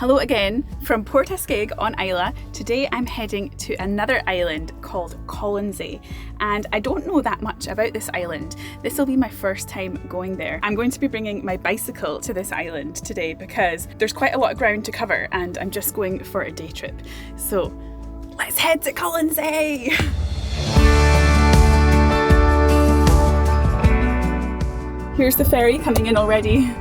Hello again from Port Skye on Islay. Today I'm heading to another island called Colonsay, and I don't know that much about this island. This will be my first time going there. I'm going to be bringing my bicycle to this island today because there's quite a lot of ground to cover and I'm just going for a day trip. So let's head to Colonsay! Here's the ferry coming in already.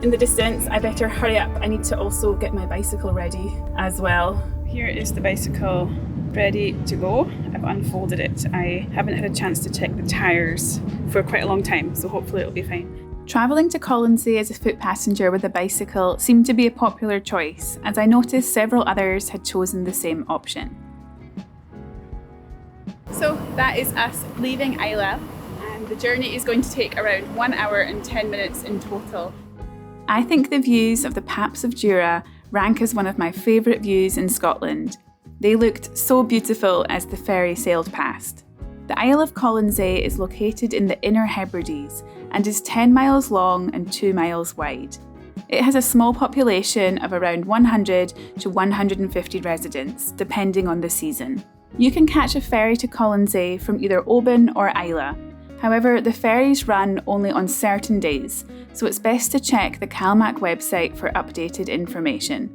In the distance, I better hurry up. I need to also get my bicycle ready as well. Here is the bicycle ready to go. I've unfolded it. I haven't had a chance to check the tyres for quite a long time, so hopefully it'll be fine. Travelling to Colonsay as a foot passenger with a bicycle seemed to be a popular choice, as I noticed several others had chosen the same option. So that is us leaving Islay, and the journey is going to take around 1 hour and 10 minutes in total. I think the views of the Paps of Jura rank as one of my favourite views in Scotland. They looked so beautiful as the ferry sailed past. The Isle of Colonsay is located in the Inner Hebrides and is 10 miles long and 2 miles wide. It has a small population of around 100 to 150 residents, depending on the season. You can catch a ferry to Colonsay from either Oban or Islay. However, the ferries run only on certain days, so it's best to check the Calmac website for updated information.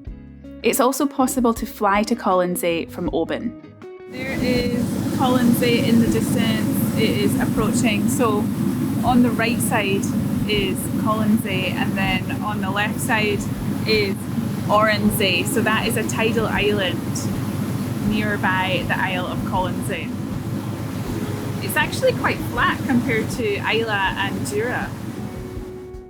It's also possible to fly to Colonsay from Oban. There is Colonsay in the distance. It is approaching. So on the right side is Colonsay, and then on the left side is Oronsay. So that is a tidal island nearby the Isle of Colonsay. It's actually quite flat compared to Islay and Jura.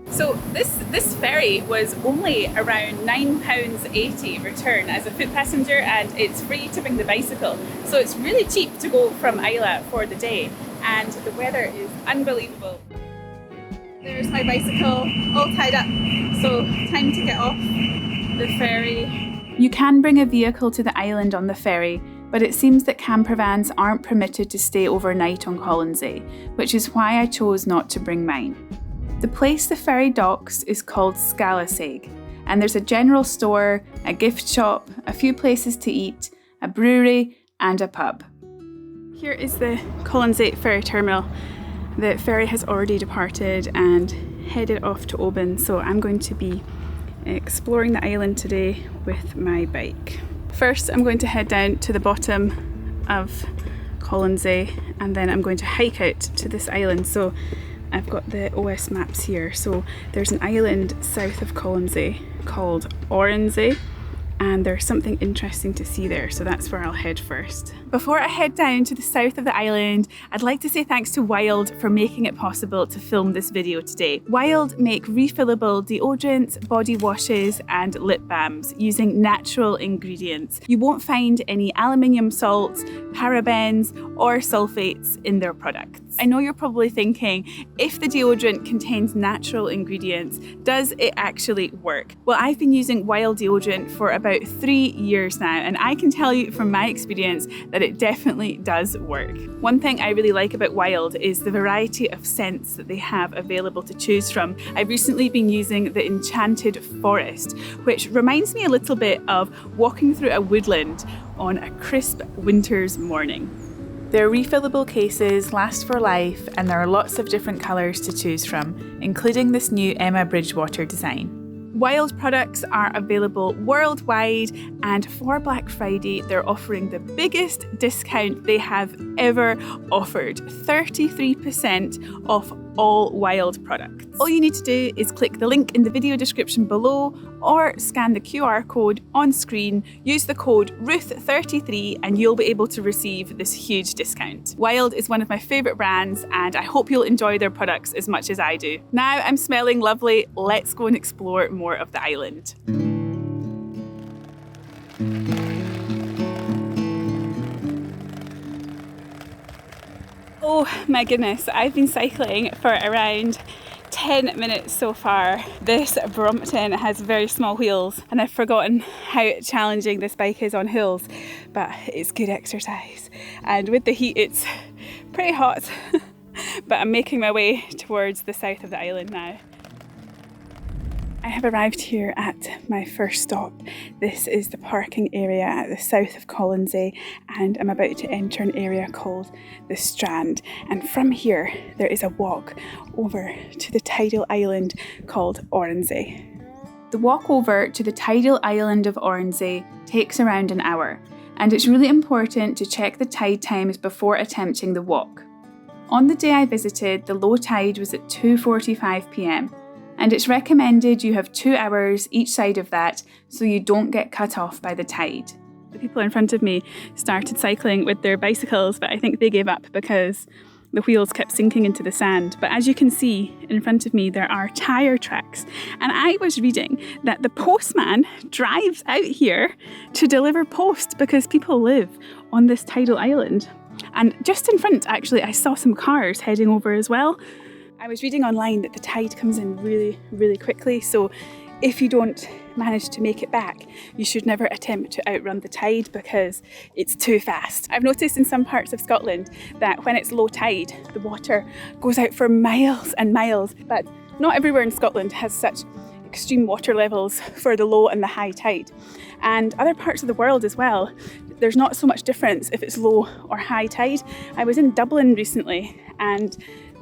So this ferry was only around £9.80 return as a foot passenger, and it's free to bring the bicycle. So it's really cheap to go from Islay for the day, and the weather is unbelievable. There's my bicycle all tied up, so time to get off the ferry. You can bring a vehicle to the island on the ferry, but it seems that campervans aren't permitted to stay overnight on Colonsay, which is why I chose not to bring mine. The place the ferry docks is called Scalasaig, and there's a general store, a gift shop, a few places to eat, a brewery and a pub. Here is the Colonsay ferry terminal. The ferry has already departed and headed off to Oban, so I'm going to be exploring the island today with my bike. First, I'm going to head down to the bottom of Colonsay, and then I'm going to hike out to this island. So I've got the OS maps here. So there's an island south of Colonsay called Oronsay, and there's something interesting to see there, so that's where I'll head first. Before I head down to the south of the island, I'd like to say thanks to Wild for making it possible to film this video today. Wild make refillable deodorants, body washes and lip balms using natural ingredients. You won't find any aluminium salts, parabens or sulfates in their products. I know you're probably thinking, if the deodorant contains natural ingredients, does it actually work? Well, I've been using Wild deodorant for about 3 years now, and I can tell you from my experience that it definitely does work. One thing I really like about Wild is the variety of scents that they have available to choose from. I've recently been using the Enchanted Forest, which reminds me a little bit of walking through a woodland on a crisp winter's morning. Their refillable cases last for life, and there are lots of different colours to choose from, including this new Emma Bridgewater design. Wild products are available worldwide, and for Black Friday they're offering the biggest discount they have ever offered, 33% off all Wild products. All you need to do is click the link in the video description below or scan the QR code on screen, use the code RUTH33 and you'll be able to receive this huge discount. Wild is one of my favourite brands, and I hope you'll enjoy their products as much as I do. Now I'm smelling lovely, let's go and explore more of the island. Oh my goodness, I've been cycling for around 10 minutes so far. This Brompton has very small wheels, and I've forgotten how challenging this bike is on hills, but it's good exercise. And with the heat, it's pretty hot, but I'm making my way towards the south of the island now. I have arrived here at my first stop. This is the parking area at the south of Colonsay, and I'm about to enter an area called the Strand. And from here, there is a walk over to the tidal island called Oronsay. The walk over to the tidal island of Oronsay takes around an hour, and it's really important to check the tide times before attempting the walk. On the day I visited, the low tide was at 2:45 p.m, and it's recommended you have 2 hours each side of that so you don't get cut off by the tide. The people in front of me started cycling with their bicycles, but I think they gave up because the wheels kept sinking into the sand. But as you can see in front of me, there are tyre tracks. And I was reading that the postman drives out here to deliver post because people live on this tidal island. And just in front, actually, I saw some cars heading over as well. I was reading online that the tide comes in really, really quickly, so if you don't manage to make it back, you should never attempt to outrun the tide because it's too fast. I've noticed in some parts of Scotland that when it's low tide, the water goes out for miles and miles, but not everywhere in Scotland has such extreme water levels for the low and the high tide. And other parts of the world as well, there's not so much difference if it's low or high tide. I was in Dublin recently and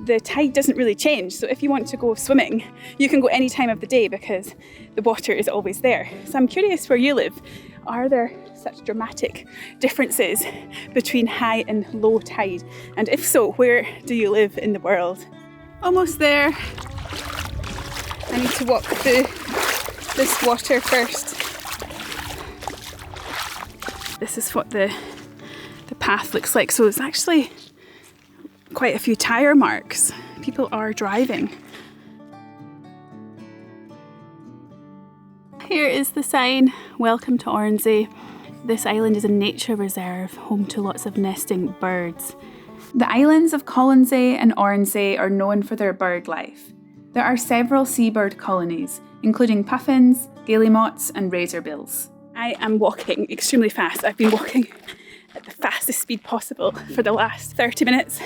the tide doesn't really change. So if you want to go swimming, you can go any time of the day because the water is always there. So I'm curious where you live. Are there such dramatic differences between high and low tide? And if so, where do you live in the world? Almost there. I need to walk through this water first. This is what the path looks like. So it's actually quite a few tyre marks. People are driving. Here is the sign, welcome to Oronsay. This island is a nature reserve, home to lots of nesting birds. The islands of Colonsay and Oronsay are known for their bird life. There are several seabird colonies, including puffins, guillemots and razorbills. I am walking extremely fast. I've been walking at the fastest speed possible for the last 30 minutes.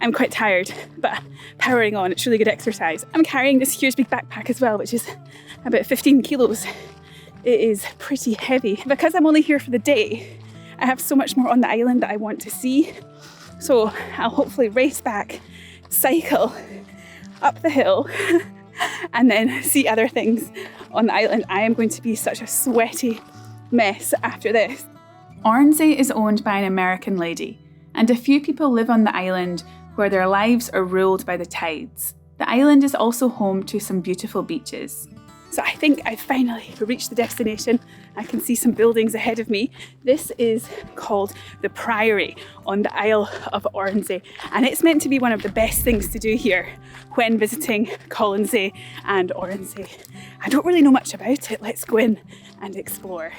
I'm quite tired, but powering on, it's really good exercise. I'm carrying this huge big backpack as well, which is about 15 kilos. It is pretty heavy. Because I'm only here for the day, I have so much more on the island that I want to see. So I'll hopefully race back, cycle up the hill, and then see other things on the island. I am going to be such a sweaty mess after this. Oronsay is owned by an American lady, and a few people live on the island where their lives are ruled by the tides. The island is also home to some beautiful beaches. So I think I've finally reached the destination. I can see some buildings ahead of me. This is called the Priory on the Isle of Oronsay, and it's meant to be one of the best things to do here when visiting Colonsay and Oronsay. I don't really know much about it. Let's go in and explore.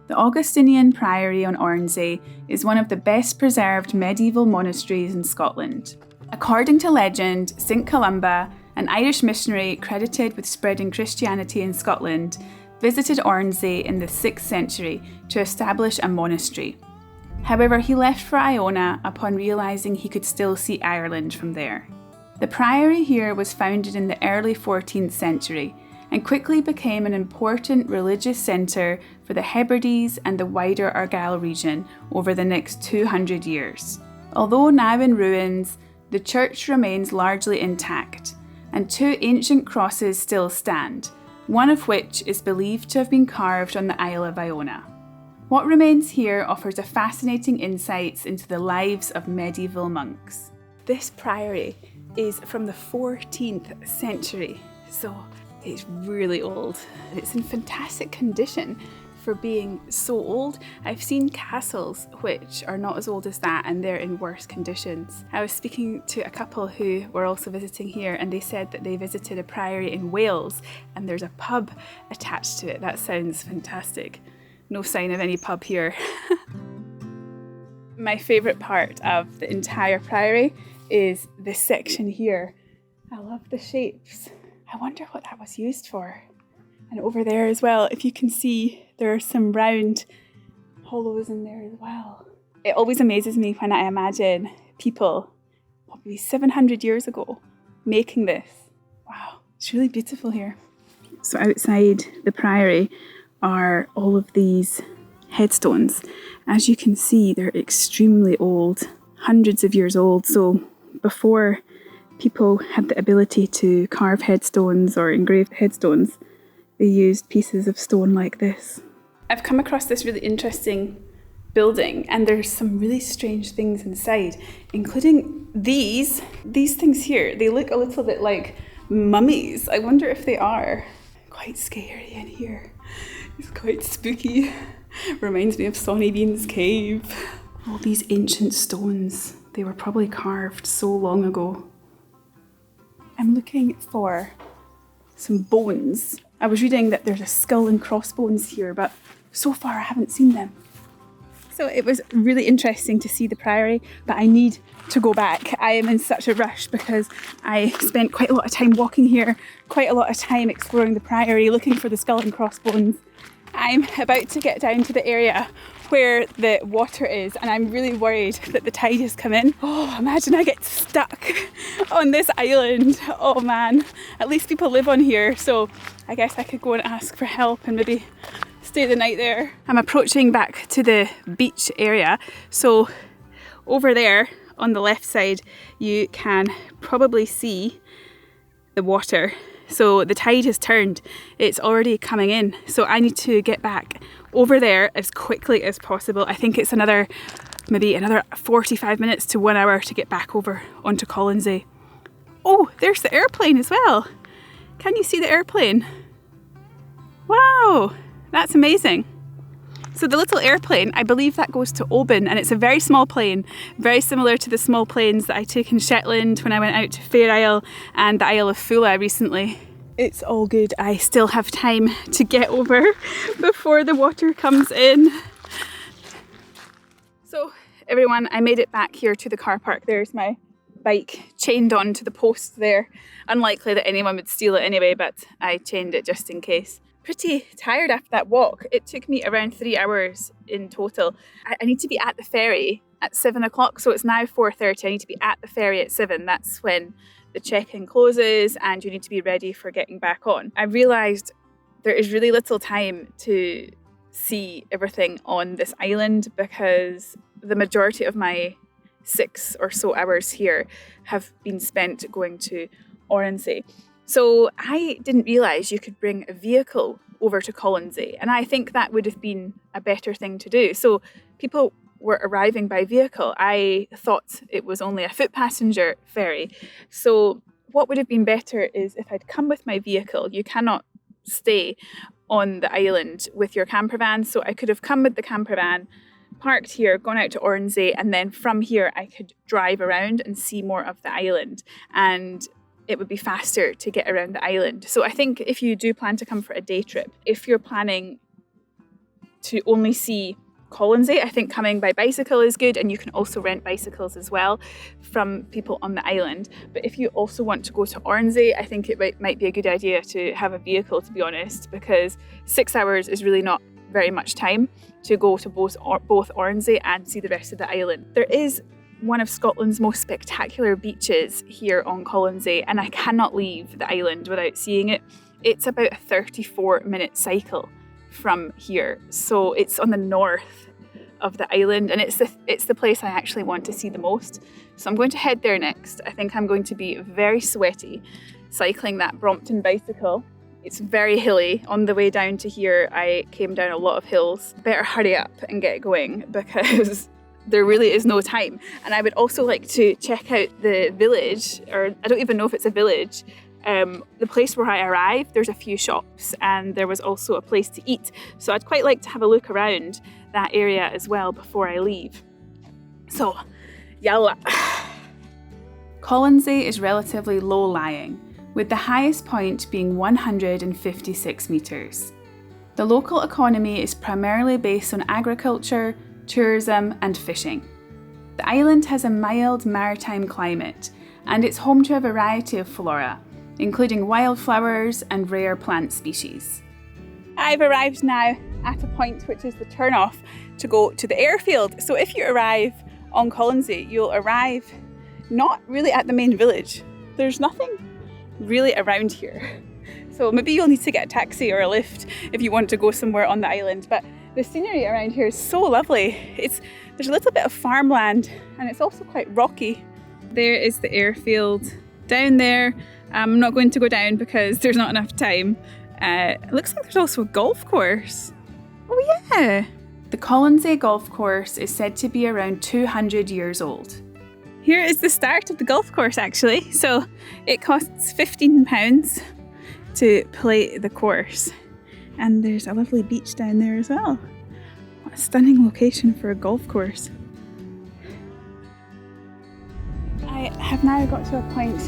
The Augustinian Priory on Oronsay is one of the best preserved medieval monasteries in Scotland. According to legend, St Columba, an Irish missionary credited with spreading Christianity in Scotland, visited Oronsay in the 6th century to establish a monastery. However, he left for Iona upon realising he could still see Ireland from there. The priory here was founded in the early 14th century and quickly became an important religious centre for the Hebrides and the wider Argyll region over the next 200 years. Although now in ruins, the church remains largely intact, and 2 ancient crosses still stand, one of which is believed to have been carved on the Isle of Iona. What remains here offers a fascinating insights into the lives of medieval monks. This priory is from the 14th century, so it's really old. It's in fantastic condition for being so old. I've seen castles which are not as old as that and they're in worse conditions. I was speaking to a couple who were also visiting here and they said that they visited a priory in Wales and there's a pub attached to it. That sounds fantastic. No sign of any pub here. My favourite part of the entire priory is this section here. I love the shapes. I wonder what that was used for. And over there as well, if you can see, there are some round hollows in there as well. It always amazes me when I imagine people, probably 700 years ago, making this. Wow, it's really beautiful here. So outside the priory are all of these headstones. As you can see, they're extremely old, hundreds of years old. So before people had the ability to carve headstones or engrave headstones, they used pieces of stone like this. I've come across this really interesting building, and there's some really strange things inside, including these things here. They look a little bit like mummies. I wonder if they are. Quite scary in here. It's quite spooky. Reminds me of Sonny Bean's cave. All these ancient stones. They were probably carved so long ago. I'm looking for some bones. I was reading that there's a skull and crossbones here, but so far I haven't seen them. So it was really interesting to see the priory, but I need to go back. I am in such a rush because I spent quite a lot of time walking here, quite a lot of time exploring the priory, looking for the skull and crossbones. I'm about to get down to the area where the water is, and I'm really worried that the tide has come in. Oh, imagine I get stuck on this island. Oh man, at least people live on here, so I guess I could go and ask for help and maybe stay the night there. I'm approaching back to the beach area. So over there on the left side, you can probably see the water. So the tide has turned. It's already coming in. So I need to get back over there as quickly as possible. I think it's maybe another 45 minutes to 1 hour to get back over onto Colonsay. Oh, there's the airplane as well. Can you see the airplane? Wow. That's amazing. So the little airplane, I believe that goes to Oban, and it's a very small plane, very similar to the small planes that I took in Shetland when I went out to Fair Isle and the Isle of Skye recently. It's all good. I still have time to get over before the water comes in. So everyone, I made it back here to the car park. There's my bike chained onto the post there. Unlikely that anyone would steal it anyway, but I chained it just in case. Pretty tired after that walk. It took me around 3 hours in total. I need to be at the ferry at 7 o'clock, so it's now 4:30. I need to be at the ferry at 7. That's when the check-in closes and you need to be ready for getting back on. I realised there is really little time to see everything on this island because the majority of my 6 or so hours here have been spent going to Oronsay. So I didn't realise you could bring a vehicle over to Colonsay, and I think that would have been a better thing to do. So people were arriving by vehicle. I thought it was only a foot passenger ferry. So what would have been better is if I'd come with my vehicle. You cannot stay on the island with your campervan, so I could have come with the campervan, parked here, gone out to Oronsay, and then from here I could drive around and see more of the island, and it would be faster to get around the island. So I think if you do plan to come for a day trip, if you're planning to only see Colonsay, I think coming by bicycle is good, and you can also rent bicycles as well from people on the island. But if you also want to go to Oronsay, I think it might be a good idea to have a vehicle, to be honest, because 6 hours is really not very much time to go to both Oronsay and see the rest of the island. There is one of Scotland's most spectacular beaches here on Colonsay, and I cannot leave the island without seeing it. It's about a 34-minute cycle from here, so it's on the north of the island, and it's the place I actually want to see the most. So I'm going to head there next. I think I'm going to be very sweaty cycling that Brompton bicycle. It's very hilly. On the way down to here, I came down a lot of hills. Better hurry up and get going because there really is no time. And I would also like to check out the village, or I don't even know if it's a village. The place where I arrived, there's a few shops and there was also a place to eat. So I'd quite like to have a look around that area as well before I leave. So, yalla. Colonsay is relatively low-lying, with the highest point being 156 metres. The local economy is primarily based on agriculture, tourism and fishing. The island has a mild maritime climate, and it's home to a variety of flora, including wildflowers and rare plant species. I've arrived now at a point which is the turn-off to go to the airfield. So if you arrive on Colonsay, you'll arrive not really at the main village. There's nothing really around here. So maybe you'll need to get a taxi or a lift if you want to go somewhere on the island. But the scenery around here is so lovely. There's a little bit of farmland and it's also quite rocky. There is the airfield down there. I'm not going to go down because there's not enough time. It looks like there's also a golf course. Oh yeah! The Colonsay golf course is said to be around 200 years old. Here is the start of the golf course actually. So it costs £15 to play the course. And there's a lovely beach down there as well. What a stunning location for a golf course. I have now got to a point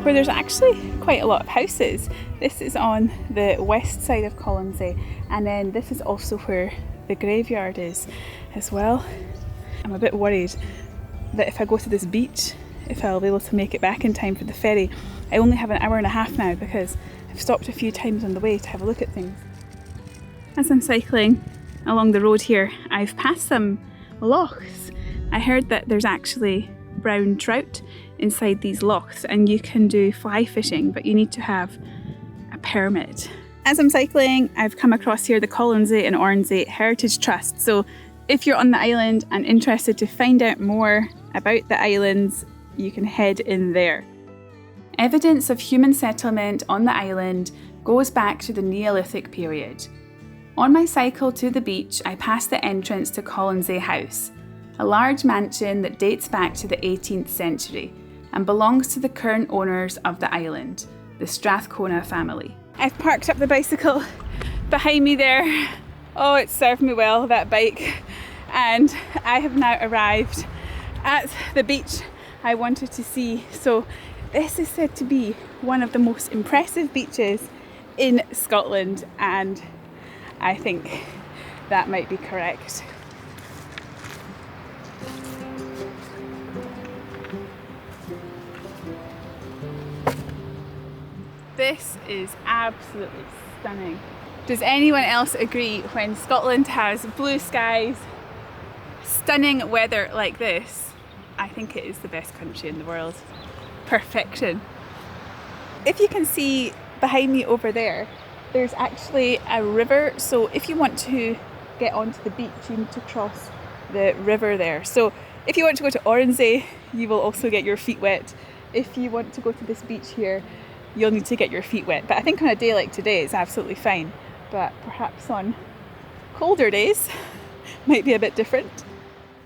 where there's actually quite a lot of houses. This is on the west side of Colonsay, and then this is also where the graveyard is as well. I'm a bit worried that if I go to this beach, if I'll be able to make it back in time for the ferry. I only have an hour and a half now because I've stopped a few times on the way to have a look at things. As I'm cycling along the road here, I've passed some lochs. I heard that there's actually brown trout inside these lochs and you can do fly fishing, but you need to have a permit. As I'm cycling, I've come across here the Colonsay and Oronsay Heritage Trust. So if you're on the island and interested to find out more about the islands, you can head in there. Evidence of human settlement on the island goes back to the Neolithic period. On my cycle to the beach, I passed the entrance to Colonsay House, a large mansion that dates back to the 18th century and belongs to the current owners of the island, the Strathcona family. I've parked up the bicycle behind me there. Oh, it served me well, that bike. And I have now arrived at the beach I wanted to see. So this is said to be one of the most impressive beaches in Scotland, and I think that might be correct. This is absolutely stunning. Does anyone else agree when Scotland has blue skies, stunning weather like this? I think it is the best country in the world. Perfection. If you can see behind me over there, there's actually a river. So if you want to get onto the beach, you need to cross the river there. So if you want to go to Oronsay, you will also get your feet wet. If you want to go to this beach here, you'll need to get your feet wet. But I think on a day like today, it's absolutely fine. But perhaps on colder days, might be a bit different.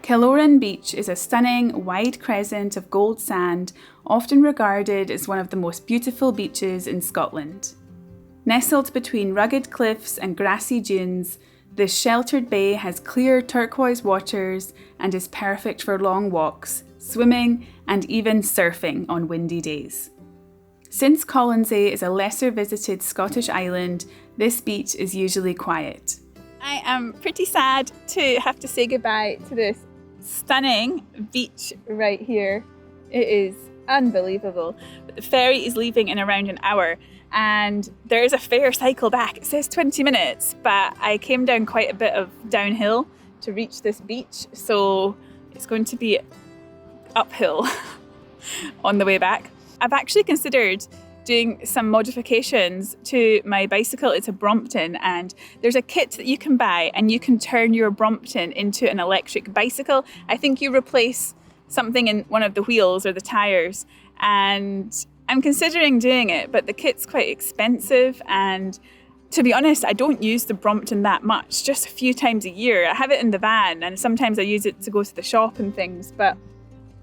Killoran Beach is a stunning, wide crescent of gold sand, often regarded as one of the most beautiful beaches in Scotland. Nestled between rugged cliffs and grassy dunes, this sheltered bay has clear turquoise waters and is perfect for long walks, swimming, and even surfing on windy days. Since Colonsay is a lesser visited Scottish island, this beach is usually quiet. I am pretty sad to have to say goodbye to this stunning beach right here. It is unbelievable. But the ferry is leaving in around an hour and there is a fair cycle back. It says 20 minutes, but I came down quite a bit of downhill to reach this beach, so it's going to be uphill on the way back. I've actually considered doing some modifications to my bicycle. It's a Brompton, and there's a kit that you can buy and you can turn your Brompton into an electric bicycle. I think you replace something in one of the wheels or the tyres, and I'm considering doing it, but the kit's quite expensive, and to be honest, I don't use the Brompton that much, just a few times a year. I have it in the van and sometimes I use it to go to the shop and things, but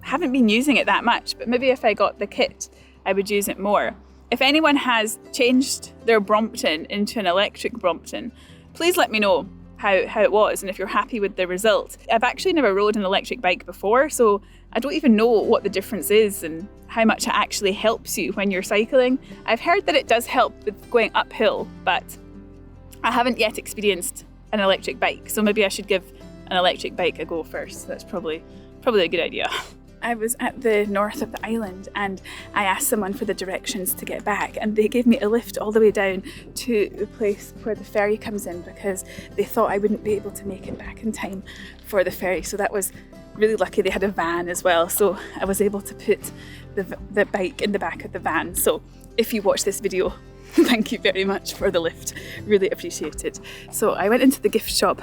I haven't been using it that much. But maybe if I got the kit, I would use it more. If anyone has changed their Brompton into an electric Brompton, please let me know how it was and if you're happy with the result. I've actually never rode an electric bike before, so I don't even know what the difference is and how much it actually helps you when you're cycling. I've heard that it does help with going uphill, but I haven't yet experienced an electric bike, so maybe I should give an electric bike a go first. That's probably a good idea. I was at the north of the island and I asked someone for the directions to get back, and they gave me a lift all the way down to the place where the ferry comes in because they thought I wouldn't be able to make it back in time for the ferry. So that was really lucky. They had a van as well, so I was able to put the bike in the back of the van. So if you watch this video, Thank you very much for the lift, really appreciate it. So I went into the gift shop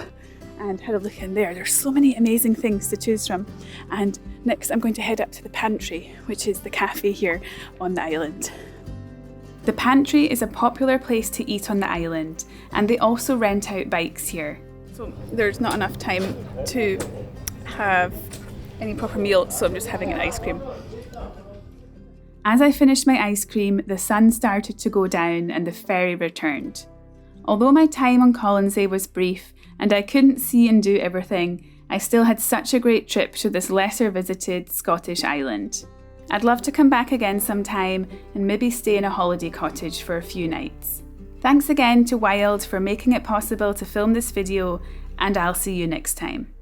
and had a look in there. There's so many amazing things to choose from. And next I'm going to head up to the pantry, which is the cafe here on the island. The pantry is a popular place to eat on the island, and they also rent out bikes here. So there's not enough time to have any proper meal, so I'm just having an ice cream. As I finished my ice cream, the sun started to go down and the ferry returned. Although my time on Colonsay was brief and I couldn't see and do everything, I still had such a great trip to this lesser visited Scottish island. I'd love to come back again sometime and maybe stay in a holiday cottage for a few nights. Thanks again to Wild for making it possible to film this video, and I'll see you next time.